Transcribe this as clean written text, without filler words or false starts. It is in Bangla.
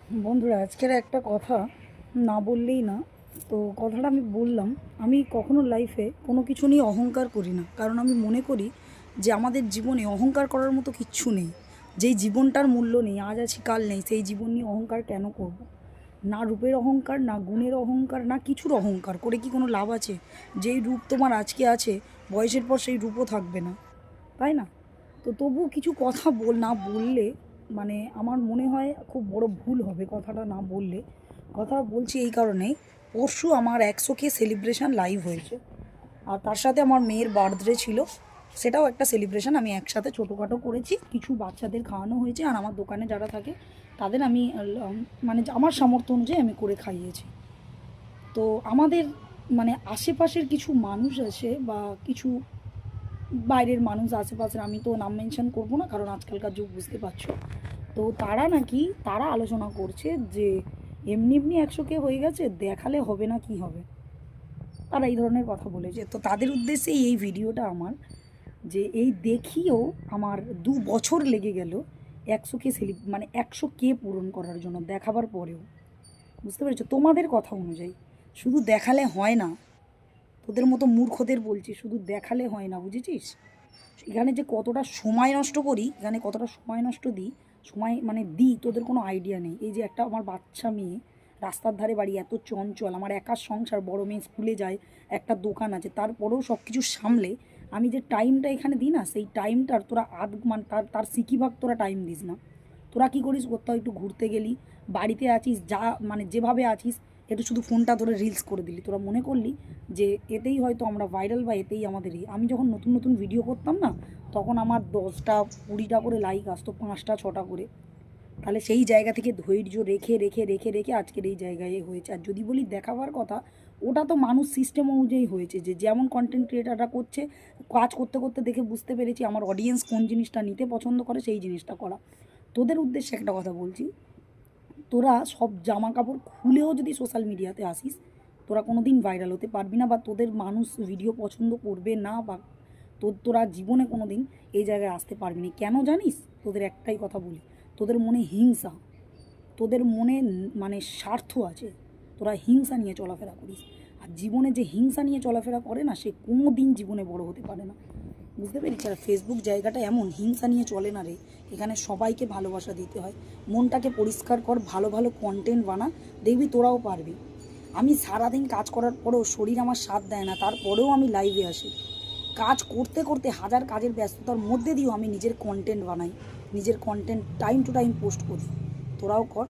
বন্ধুরা, আজকের একটা কথা না বললেই না। তো কথাটা আমি বললাম। আমি কখনো লাইফে কোনো কিছু নিয়ে অহংকার করি না, কারণ আমি মনে করি যে আমাদের জীবনে অহংকার করার মতো কিচ্ছু নেই। যেই জীবনটার মূল্য নেই, আজ আছি কাল নেই, সেই জীবন নিয়ে অহংকার কেন করব? না রূপের অহংকার, না গুণের অহংকার, না কিছুর অহংকার করে কি কোনো লাভ আছে? যেই রূপ তোমার আজকে আছে, বয়সের পর সেই রূপও থাকবে না, তাই না? তো তবুও কিছু কথা না বললে মানে আমার মনে হয় খুব বড় ভুল হবে কথাটা না বললে। কথা বলছি এই কারণেই, পরশু আমার 100K সেলিব্রেশন লাইভ হয়েছে, আর তার সাথে আমার মেয়ের বার্থডে ছিল। সেটাও একটা সেলিব্রেশন আমি একসাথে ছোটোখাটো করেছি, কিছু বাচ্চাদের খাওয়ানো হয়েছে, আর আমার দোকানে যারা থাকে তাদের আমি মানে আমার সামর্থ্য অনুযায়ী আমি করে খাইয়েছি। তো আমাদের মানে আশেপাশের কিছু মানুষ আছে বা কিছু বাইরের মানুষ আশেপাশের, আমি তো নাম মেনশন করবো না কারণ আজকালকার যুগ বুঝতে পারছো। তো তারা আলোচনা করছে যে এমনি এমনি 100K হয়ে গেছে, দেখালে হবে না, কি হবে? তারা এই ধরনের কথা বলেছে। তো তাদের উদ্দেশ্যেই এই ভিডিওটা আমার, যে এই দেখিয়েও আমার 2 বছর লেগে গেল 100K মানে 100K পূরণ করার জন্য, দেখাবার পরেও। বুঝতে পেরেছো? তোমাদের কথা অনুযায়ী শুধু দেখালে হয় না। তোদের মতো মূর্খদের বলছি, শুধু দেখালে হয় না, বুঝেছিস? এখানে যে কতটা সময় নষ্ট করি, এখানে কতটা সময় নষ্ট দিই, সময় মানে দিই, তোদের কোনো আইডিয়া নেই। এই যে একটা আমার বাচ্চা মেয়ে, রাস্তার ধারে বাড়ি, এত চঞ্চল, আমার একার সংসার, বড় মেয়ে স্কুলে যায়, একটা দোকান আছে, তারপরেও সব কিছু সামলে আমি যে টাইমটা এখানে দিই না, সেই টাইমটার তোরা মানে তার তার সিকিভাগ তোরা টাইম দিস না। তোরা কী করিস? কোথাও একটু ঘুরতে গেলি, বাড়িতে আছিস, যা মানে যেভাবে আছিস, একটু শুধু ফোনটা ধরে রিলস করে দিলি। তোরা মনে করলি যে এতেই হয়তো আমরা ভাইরাল, বা এতেই আমাদের আমি যখন নতুন নতুন ভিডিও করতাম না, তখন আমার 10টা 20টা করে লাইক আসতো, 5টা 6টা করে। তাহলে সেই জায়গা থেকে ধৈর্য রেখে রেখে রেখে রেখে আজকের এই জায়গায় হয়েছে। আর যদি বলি দেখাবার কথা, ওটা তো মানুষ সিস্টেম অনুযায়ী হয়েছে, যে যেমন কন্টেন্ট ক্রিয়েটাররা করছে, কাজ করতে করতে দেখে বুঝতে পেরেছি আমার অডিয়েন্স কোন জিনিসটা নিতে পছন্দ করে, সেই জিনিসটা করা। তোদের উদ্দেশ্যে একটা কথা বলছি, তোরা সব জামা কাপড় খুলেও যদি সোশ্যাল মিডিয়াতে আসিস, তোরা কোনো দিন ভাইরাল হতে পারবি না, বা তোদের মানুষ ভিডিও পছন্দ করবে না, বা তোরা জীবনে কোনো দিন এই জায়গায় আসতে পারবি না। কেন জানিস? তোদের একটাই কথা বলি, তোদের মনে হিংসা, তোদের মনে মানে স্বার্থ আছে। তোরা হিংসা নিয়ে চলাফেরা করিস, আর জীবনে যে হিংসা নিয়ে চলাফেরা করে না, সে কোনো দিন জীবনে বড় হতে পারে না। বুঝতে পেরেছি? আর ফেসবুক জায়গাটা এমন, হিংসা নিয়ে চলে না রে। এখানে সবাইকে ভালোবাসা দিতে হয়। মনটাকে পরিষ্কার কর, ভালো ভালো কন্টেন্ট বানা, দেখবি তোরাও পারবি। আমি সারাদিন কাজ করার পরেও শরীর আমার সাথ দেয় না, তারপরেও আমি লাইভে আসি। কাজ করতে করতে হাজার কাজের ব্যস্ততার মধ্যে দিয়েও আমি নিজের কন্টেন্ট বানাই, নিজের content time to time post করি। তোরাও কর।